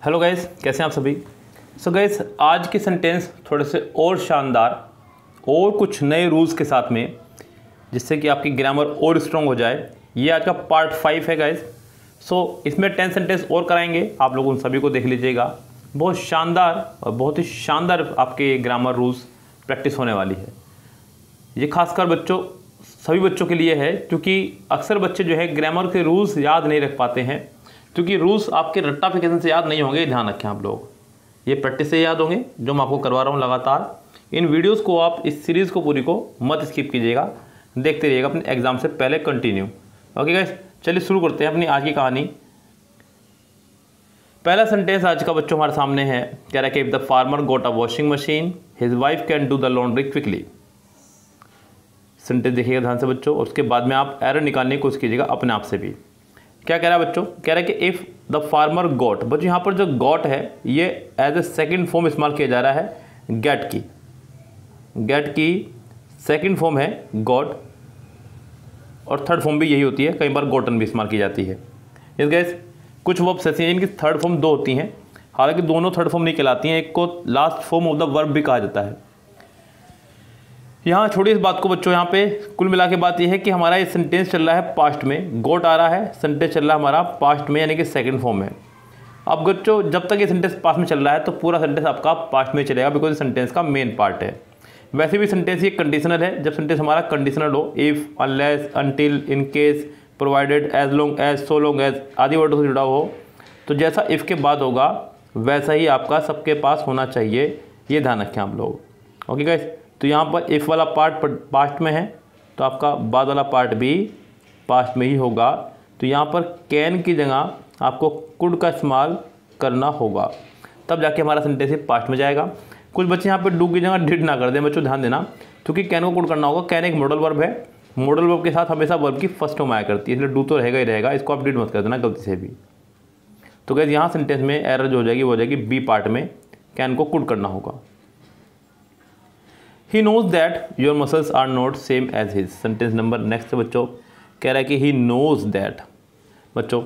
Hello guys, कैसे हैं आप सभी। सो गाइस, आज के सेंटेंस थोड़े से और शानदार और कुछ नए रूल्स के साथ में, जिससे कि आपकी ग्रामर और स्ट्रॉन्ग हो जाए। ये आज का पार्ट 5 है गाइस। सो इसमें 10 सेंटेंस और कराएंगे, आप लोग उन सभी को देख लीजिएगा। बहुत शानदार और बहुत ही शानदार आपके ग्रामर रूल्स प्रैक्टिस होने वाली है। ये खासकर बच्चों, सभी बच्चों के लिए है, क्योंकि अक्सर बच्चे जो है ग्रामर के रूल्स याद नहीं रख पाते हैं, क्योंकि रूल्स आपके रट्टाफिकेशन से याद नहीं होंगे। ध्यान रखें आप लोग, ये प्रैक्टिस से याद होंगे जो मैं आपको करवा रहा हूँ लगातार। इन वीडियोस को आप, इस सीरीज़ को पूरी को मत स्किप कीजिएगा, देखते रहिएगा अपने एग्जाम से पहले कंटिन्यू। ओके गाइस, चलिए शुरू करते हैं अपनी आज की कहानी। पहला सेंटेंस आज का बच्चों हमारे सामने है। कह रहा है कि if the farmer got a washing machine his wife can do the laundry quickly. Sentence देखिएगा ध्यान से बच्चों, और उसके बाद में आप एरर निकालने की कोशिश कीजिएगा अपने आप से भी। क्या कह रहा है बच्चों? कह रहा है कि इफ़ द फार्मर गॉट। बच्चों यहाँ पर जो गॉट है ये एज ए सेकेंड फॉर्म इस्तेमाल किया जा रहा है गेट की। गेट की सेकेंड फॉर्म है गॉट, और थर्ड फॉर्म भी यही होती है, कई बार गॉटन भी इस्तेमाल की जाती है। इस गैस कुछ वर्ब्स ऐसी हैं जिनकी थर्ड फॉर्म दो होती हैं, हालांकि दोनों थर्ड फॉर्म नहीं कहलाती हैं, एक को last form of the verb भी कहा जाता है। यहाँ छोड़ी इस बात को बच्चों, यहाँ पे कुल मिला के बात यह है कि हमारा ये सेंटेंस चल रहा है पास्ट में, गोट आ रहा है, सेंटेंस चल रहा है हमारा पास्ट में, यानी कि सेकंड फॉर्म में। अब बच्चों जब तक ये सेंटेंस पास्ट में चल रहा है तो पूरा सेंटेंस आपका पास्ट में चलेगा, बिकॉज सेंटेंस का मेन पार्ट है। वैसे भी सेंटेंस ये कंडीशनल है, जब सेंटेंस हमारा कंडीशनल हो, if, unless, until, in case, provided, as long as, so long as आदि वर्डों से जुड़ा हो, तो जैसा इफ़ के बाद होगा वैसा ही आपका सबके पास होना चाहिए। ये ध्यान रखें आप लोग। ओके गाइस, तो यहाँ पर इफ़ वाला पार्ट पास्ट में है तो आपका बाद वाला पार्ट भी पास्ट में ही होगा। तो यहाँ पर कैन की जगह आपको कुड का इस्तेमाल करना होगा, तब जाके हमारा सेंटेंस पास्ट में जाएगा। कुछ बच्चे यहाँ पर डू की जगह डिड ना कर दें बच्चों, ध्यान देना, क्योंकि कैन को कुड करना होगा। कैन एक मॉडल वर्ब है, मॉडल वर्ब के साथ हमेशा वर्ब की फर्स्ट फॉर्म आया करती है, इसलिए डू तो रहेगा ही रहेगा, इसको आप डिड मत कर देना गलती से भी। तो गाइस यहाँ सेंटेंस में एरर जो हो जाएगी वो हो जाएगी बी पार्ट में, कैन को कुड करना होगा। He knows that your muscles are not same as his। Sentence number next बच्चों, कह रहा है कि he knows that। बच्चों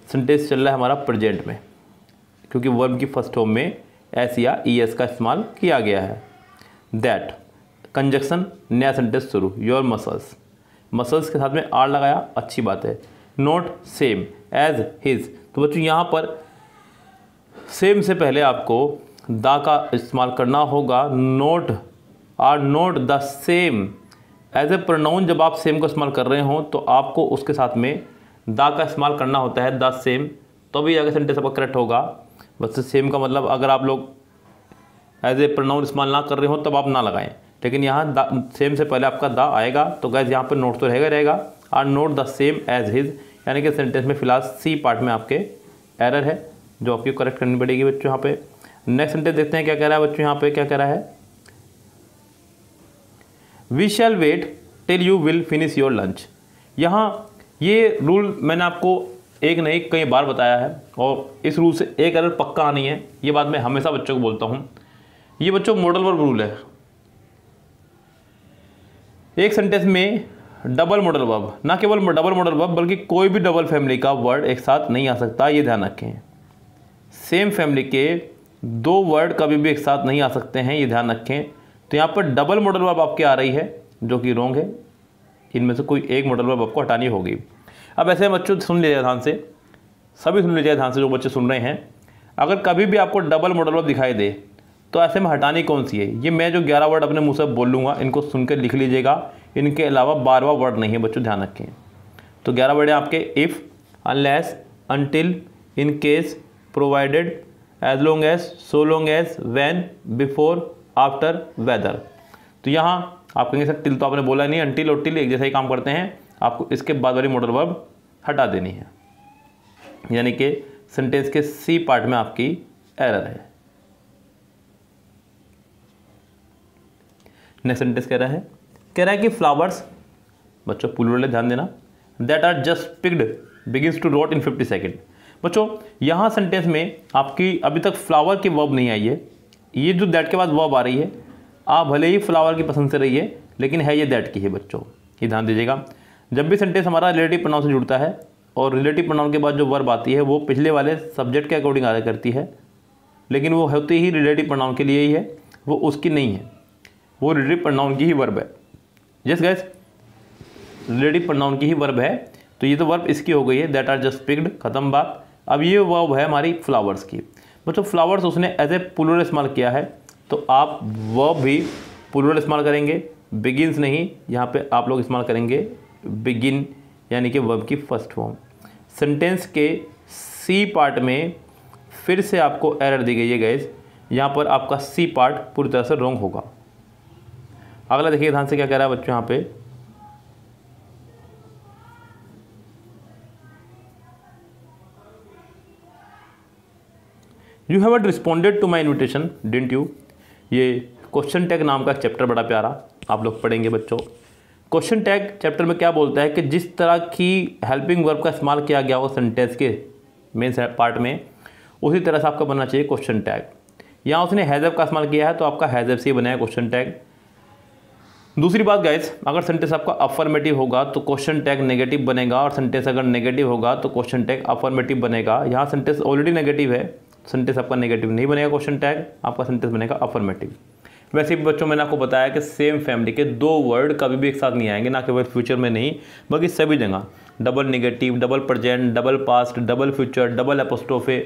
सेंटेंस चल रहा है हमारा प्रेजेंट में, क्योंकि वर्ब की फर्स्ट फॉर्म में एस या ई एस का इस्तेमाल किया गया है। दैट कंजक्शन, नया सेंटेंस शुरू, योर मसल्स, मसल्स के साथ में आर लगाया, अच्छी बात है। नॉट सेम एज हिज, तो बच्चों यहाँ पर सेम से पहले आपको दा का इस्तेमाल करना होगा। Not are not the same as a pronoun, जब आप सेम का इस्तेमाल कर रहे हो तो आपको उसके साथ में दा का इस्तेमाल करना होता है, द सेम, तो भी आगे सेंटेंस आपका करेक्ट होगा। बस सेम का मतलब अगर आप लोग एज ए प्रोनाउन इस्तेमाल ना कर रहे हो तब आप ना लगाएं, लेकिन यहाँ सेम से पहले आपका दा आएगा, तो गैस यहाँ पर नोट तो रहेगा। Are not the same as his, यानी कि सेंटेंस में फिलहाल सी पार्ट में आपके एरर है, जो आपको करेक्ट करनी पड़ेगी बच्चों। यहाँ पे नेक्स्ट सेंटेंस देखते हैं क्या कह रहा है बच्चों। यहाँ पे क्या कह रहा है? We shall wait till you will finish your lunch. यहाँ ये रूल मैंने आपको एक नहीं कई बार बताया है, और इस रूल से एक एरर पक्का आनी है, ये बात मैं हमेशा बच्चों को बोलता हूँ। ये बच्चों मॉडल वर्ब रूल है। एक सेंटेंस में डबल मॉडल वर्ब, ना केवल डबल मॉडल वर्ब बल्कि कोई भी डबल फैमिली का वर्ड एक साथ नहीं आ सकता, ये ध्यान रखें। सेम फैमिली के दो वर्ड कभी भी एक साथ नहीं आ सकते हैं, ये ध्यान रखें। तो यहाँ पर डबल मॉडल वर्ब आपके आ रही है, जो कि रॉन्ग है। इनमें से कोई एक मॉडल वर्ब आपको हटानी होगी। अब ऐसे बच्चों सुन लीजिए ध्यान से, सभी सुन लीजिए ध्यान से जो बच्चे सुन रहे हैं। अगर कभी भी आपको डबल मॉडल वर्ब दिखाई दे तो ऐसे में हटानी कौन सी है? ये मैं जो 11 वर्ड अपने मुँह से बोल लूँगा, इनको सुनकर लिख लीजिएगा। इनके अलावा 12वां वर्ड नहीं है बच्चों, ध्यान रखें। तो 11 वर्ड है आपके if, unless, until, in case, provided, as long as, so long as, when, before, after, whether. तो यहाँ आप कहेंगे सर टिल तो आपने बोला नहीं, अनटिल और टिल एक जैसा ही काम करते हैं, आपको इसके बाद वाली मॉडल वर्ब हटा देनी है, यानी कि सेंटेंस के सी पार्ट में आपकी एरर है। नेक्स्ट सेंटेंस कह रहा है कि फ्लावर्स, बच्चों पुलुरल ध्यान देना, that are just picked begins to rot in 50 second. बच्चों यहाँ सेंटेंस में आपकी अभी तक फ्लावर की वर्ब नहीं आई है, ये जो दैट के बाद वर्ब आ रही है, आप भले ही फ्लावर की पसंद से रहिए लेकिन है ये दैट की है बच्चों, ये ध्यान दीजिएगा। जब भी सेंटेंस हमारा रिलेटिव प्रोनाउन से जुड़ता है और रिलेटिव प्रोनाउन के बाद जो वर्ब आती है वो पिछले वाले सब्जेक्ट के अकॉर्डिंग आया करती है, लेकिन वो होती ही रिलेटिव प्रोनाउन के लिए ही है, वो उसकी नहीं है, वो रिलेटिव प्रोनाउन की ही वर्ब है। यस गाइस, रिलेटिव प्रोनाउन की ही वर्ब है। तो ये तो वर्ब इसकी हो गई है, दैट आर जस्ट पिक्ड, खत्म बात। अब ये वर्ब है हमारी फ्लावर्स की। मतलब फ्लावर्स उसने एज ए प्लूरल इस्तेमाल किया है, तो आप वर्ब भी प्लूरल इस्तेमाल करेंगे, बिगिन्स नहीं, यहाँ पे आप लोग इस्तेमाल करेंगे बिगिन, यानी कि वर्ब की फर्स्ट फॉर्म। सेंटेंस के सी पार्ट में फिर से आपको एरर दी गई है गाइस, यहाँ पर आपका सी पार्ट पूरी तरह से रॉन्ग होगा। अगला देखिए ध्यान से क्या कह रहा है बच्चों यहाँ पे, you have responded to my invitation didn't you. ये क्वेश्चन टैग नाम का चैप्टर बड़ा प्यारा आप लोग पढ़ेंगे बच्चों। क्वेश्चन टैग चैप्टर में क्या बोलता है कि जिस तरह की हेल्पिंग वर्ब का इस्तेमाल किया गया हो सेंटेंस के मेन पार्ट में, उसी तरह से आपका बनना चाहिए क्वेश्चन टैग। यहाँ उसने हैज़ का इस्तेमाल किया है तो आपका हैज़ से ही बनाया क्वेश्चन टैग। दूसरी बात गाइस, अगर सेंटेंस आपका अफर्मेटिव होगा तो क्वेश्चन टैग नेगेटिव बनेगा, और सेंटेंस अगर नेगेटिव होगा तो क्वेश्चन टैग अफर्मेटिव बनेगा। यहाँ सेंटेंस ऑलरेडी नेगेटिव है, सेंटेंस आपका नेगेटिव नहीं बनेगा, क्वेश्चन टैग आपका सेंटेंस बनेगा अफर्मेटिव। वैसे भी बच्चों मैंने आपको बताया कि सेम फैमिली के दो वर्ड कभी भी एक साथ नहीं आएंगे, ना केवल फ्यूचर में नहीं बल्कि सभी जगह। Double negative, double present, double past, double future, double apostrophe,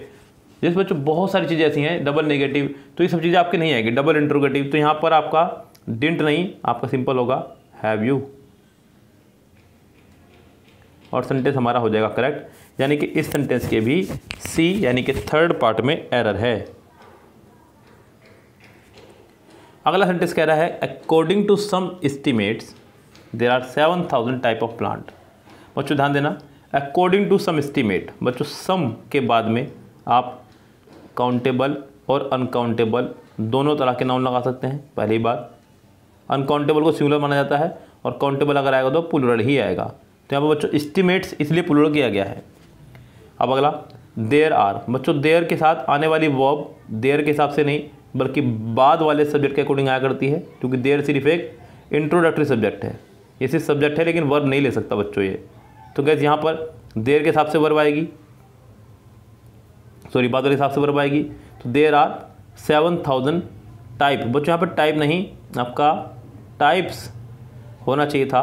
जिस बच्चों बहुत सारी चीज़ें ऐसी हैं, डबल नेगेटिव, तो ये सब चीज़ें आपके नहीं आएगी। डबल इंट्रोगेटिव, तो यहाँ पर आपका डिडंट नहीं, आपका सिंपल होगा हैव यू, और सेंटेंस हमारा हो जाएगा करेक्ट। यानी कि इस सेंटेंस के भी सी यानी कि थर्ड पार्ट में एरर है। अगला सेंटेंस कह रहा है according to some estimates there are 7000 type of plant. बच्चों ध्यान देना, अकॉर्डिंग टू सम एस्टिमेट, बच्चों सम के बाद में आप काउंटेबल और अनकाउंटेबल दोनों तरह के नाउन लगा सकते हैं। पहली बात, अनकाउंटेबल को सिंगुलर माना जाता है और काउंटेबल अगर आएगा तो प्लूरल ही आएगा। तो यहाँ पर बच्चों एस्टिमेट्स इसलिए प्लूरल किया गया है। अब अगला देयर आर, बच्चों देयर के साथ आने वाली वर्ब देयर के हिसाब से नहीं बल्कि बाद वाले सब्जेक्ट के अकॉर्डिंग आया करती है, क्योंकि देयर सिर्फ एक इंट्रोडक्टरी सब्जेक्ट है, ये सिर्फ सब्जेक्ट है लेकिन वर्ब नहीं ले सकता बच्चों ये। तो गैस यहाँ पर देयर के हिसाब से वर्ब आएगी, सॉरी बाद वाले हिसाब से वर्ब आएगी। तो देयर आर 7000 टाइप, बच्चों यहाँ पर टाइप नहीं आपका टाइप्स होना चाहिए था,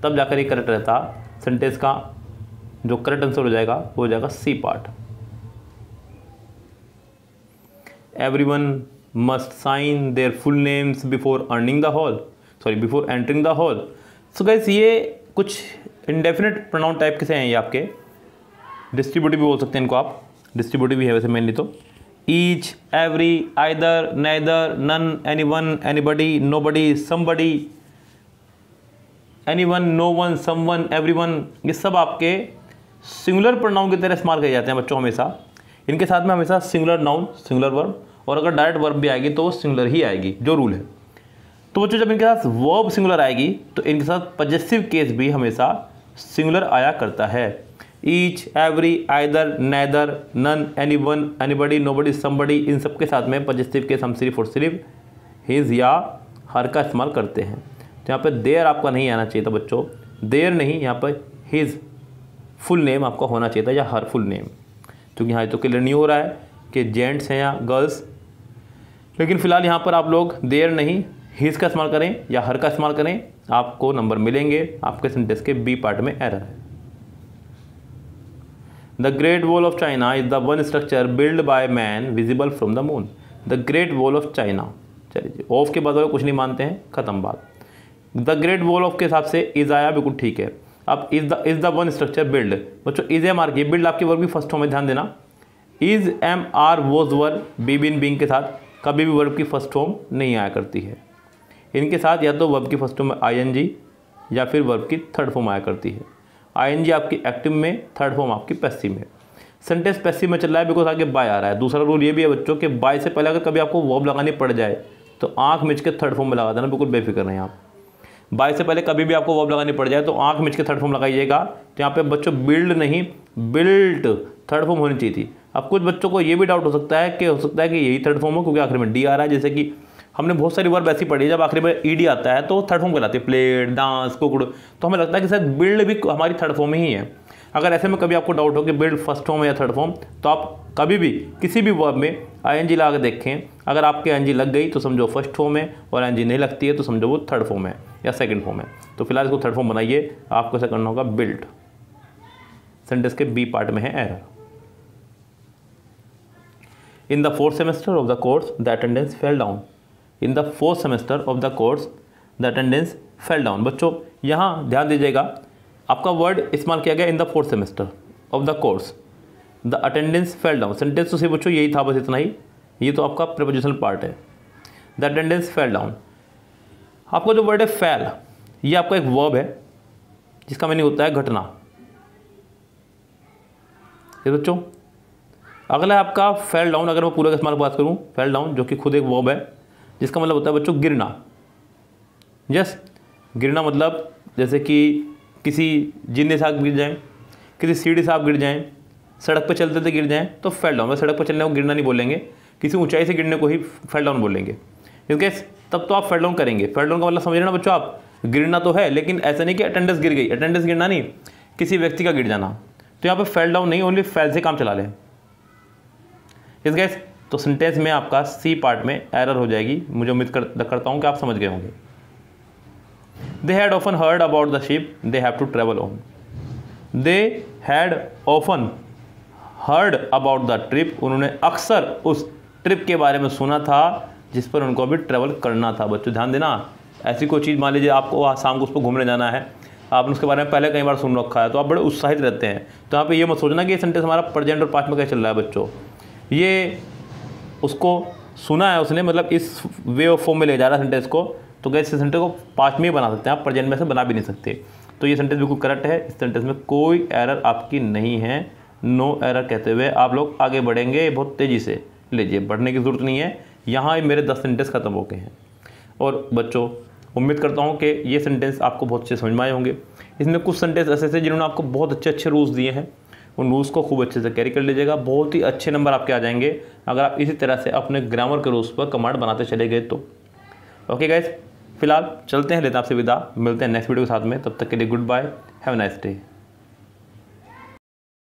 तब जाकर ये करेक्ट रहता। सेंटेंस का जो करेक्ट आंसर हो जाएगा वो हो जाएगा C part. Everyone must sign their full names before earning the hall, sorry before entering the hall. So guys ये कुछ इंडेफिनेट प्रोनाउन टाइप के से हैं, ये आपके डिस्ट्रीब्यूटिव भी बोल सकते हैं इनको आप, डिस्ट्रीब्यूटिव भी है वैसे मेनली तो। Each, every, either, neither, none, anyone, anybody, nobody, somebody, anyone, no one, someone, everyone, ये सब आपके सिंगुलर प्रोनाउन की तरह इस्तेमाल किए जाते हैं बच्चों हमेशा। इनके साथ में हमेशा सिंगुलर नाउन, सिंगुलर वर्ब, और अगर डायरेक्ट वर्ब भी आएगी तो वो सिंगुलर ही आएगी, जो रूल है। तो बच्चों जब इनके साथ वर्ब सिंगुलर आएगी तो इनके साथ पॉजेसिव केस भी हमेशा सिंगुलर आया करता है। Each, every, either, neither, none, anyone, anybody, nobody, somebody, इन सब के साथ में पॉजेसिव केस हम सिर्फ और सिर्फ हिज या हर का इस्तेमाल करते हैं। तो यहाँ पे देयर आपका नहीं आना चाहिए था बच्चों, देयर नहीं, यहाँ पर हिज फुल नेम आपका होना चाहिए था या हर फुल नेम, क्योंकि यहाँ तो क्लियर नहीं हो रहा है कि जेंट्स हैं या गर्ल्स। लेकिन फिलहाल यहाँ पर आप लोग देयर नहीं हिज का इस्तेमाल करें या हर का इस्तेमाल करें, आपको नंबर मिलेंगे। आपके सेंटेंस के बी पार्ट में एरर है। The great wall of China is the one structure build by man visible from the moon. The great wall of China, चलिए ऑफ के बाद कुछ नहीं मानते हैं, खत्म बात। द ग्रेट वॉल ऑफ के हिसाब से इज आया, बिल्कुल ठीक है। अब is the one structure build, बच्चों इज एम आर की बिल्ड आपकी वर्ब की फर्स्ट फॉर्म में ध्यान देना। Is am are was verb, be been being के साथ कभी भी वर्ब की फर्स्ट फॉर्म नहीं आया करती है। इनके साथ या तो वर्ब की फर्स्ट फॉर्म में आईएनजी या फिर वर्ब की थर्ड फॉर्म आया करती है। आईएनजी आपकी एक्टिव में, थर्ड फॉर्म आपकी पैसिव में। सेंटेंस पैसिव में चल रहा है बिकॉज आगे बाय आ रहा है। दूसरा रूल ये भी है बच्चों कि बाय से पहले अगर कभी आपको वर्ब लगानी पड़ जाए तो आंख मिच के थर्ड फॉर्म में लगा देना, बिल्कुल बेफिक्र रहें आप। बाय से पहले कभी भी आपको वर्ब लगानी पड़ जाए तो आंख मिच के थर्ड फॉर्म लगाइएगा। तो यहाँ पे बच्चों बिल्ड नहीं बिल्ट थर्ड फॉर्म होनी चाहिए थी। अब कुछ बच्चों को ये भी डाउट हो सकता है कि यही थर्ड फॉर्म हो, क्योंकि आखिर में डी आ रहा है। जैसे कि हमने बहुत सारी वर्ब ऐसी पढ़ी है जब आखिर में ईडी आता है तो थर्ड फॉर्म कहलाती है, प्लेड, डांस, कुकड़, तो हमें लगता है कि शायद बिल्ड भी हमारी थर्ड फॉर्म ही है। अगर ऐसे में कभी आपको डाउट हो कि बिल्ड फर्स्ट फॉर्म है या थर्ड फॉर्म, तो आप कभी भी किसी भी वर्ब में आईएनजी लगा के देखें। अगर आपके आईएनजी लग गई तो समझो फर्स्ट फॉर्म है, और आईएनजी नहीं लगती है तो समझो वो थर्ड फॉर्म है या सेकंड फॉर्म है। तो फिलहाल इसको थर्ड फॉर्म बनाइए। आपको ऐसा करना होगा बिल्ड, सेंटेंस के बी पार्ट में है error. In the fourth semester of the course the attendance fell down. In the fourth semester of the course the attendance fell down. बच्चों यहाँ ध्यान दीजिएगा, आपका वर्ड इस्तेमाल किया गया in the fourth semester of the course the attendance fell down. Sentence तो सिर्फ बच्चों यही था, बस इतना ही। ये तो आपका प्रीपोजिशनल पार्ट है। The attendance fell down. आपका जो वर्ड है फेल, ये आपका एक वर्ब है जिसका मीनिंग होता है घटना। ये बच्चों अगला है आपका फेल डाउन। अगर मैं पूरा का इस्तेमाल बात करूँ, फेल डाउन जो कि खुद एक वर्ब है जिसका मतलब होता है बच्चों गिरना। यस, गिरना मतलब जैसे कि किसी जिन्ने से आप गिर जाएं, किसी सीढ़ी से आप गिर जाएं, सड़क पर चलते थे गिर जाएं, तो फेल डाउन। सड़क पर चलने को गिरना नहीं बोलेंगे, किसी ऊंचाई से गिरने को ही फेल डाउन बोलेंगे। क्योंकि तब तो आप फेल डाउन करेंगे। फेल डाउन का मतलब समझ रहे ना बच्चों आप, गिरना तो है लेकिन ऐसा नहीं कि अटेंडेंस गिर गई। अटेंडेंस गिरना नहीं, किसी व्यक्ति का गिर जाना। तो यहाँ पर फेल डाउन नहीं, ओनली फेल से काम चला लें। इस गैस तो सेंटेंस में आपका सी पार्ट में एरर हो जाएगी। मुझे उम्मीद करता हूँ कि आप समझ गए होंगे। They had often heard about the ship they have to travel on. They had often heard about the trip. उन्होंने अक्सर उस ट्रिप के बारे में सुना था जिस पर उनको अभी ट्रैवल करना था। बच्चों ध्यान देना, ऐसी कोई चीज़ मान लीजिए आपको शाम को उस पर घूमने जाना है, आपने उसके बारे में पहले कई बार सुन रखा है, तो आप बड़े उत्साहित रहते हैं। तो यहाँ पे ये मत सोचना कि ये सेंटेंस हमारा प्रेजेंट और पास्ट में क्या चल रहा है। बच्चों ये उसको सुना है उसने, मतलब इस वे ऑफ फॉर्म में ले जा रहा है सेंटेंस को। तो गैस इस सेंटेंस को पास्ट में ही बना सकते हैं आप, प्रेजेंट में से बना भी नहीं सकते। तो ये सेंटेंस बिल्कुल करेक्ट है। इस सेंटेंस में कोई एरर आपकी नहीं है। नो एरर कहते हुए आप लोग आगे बढ़ेंगे बहुत तेज़ी से। लीजिए, बढ़ने की ज़रूरत नहीं है। यहाँ मेरे 10 सेंटेंस खत्म हो गए हैं। और बच्चों उम्मीद करता हूँ कि ये सेंटेंस आपको बहुत अच्छे समझ में आए होंगे। इसमें कुछ सेंटेंस ऐसे थे जिन्होंने आपको बहुत अच्छे अच्छे रूल्स दिए हैं। उन रूल्स को खूब अच्छे से कैरी कर लीजिएगा। बहुत ही अच्छे नंबर आपके आ जाएंगे अगर आप इसी तरह से अपने ग्रामर के रूल्स पर कमांड बनाते चले गए तो। ओके गाइस, फिलहाल चलते हैं, लेते हैं आपसे विदा। मिलते हैं नेक्स्ट वीडियो के साथ में। तब तक के लिए goodbye, have a nice day.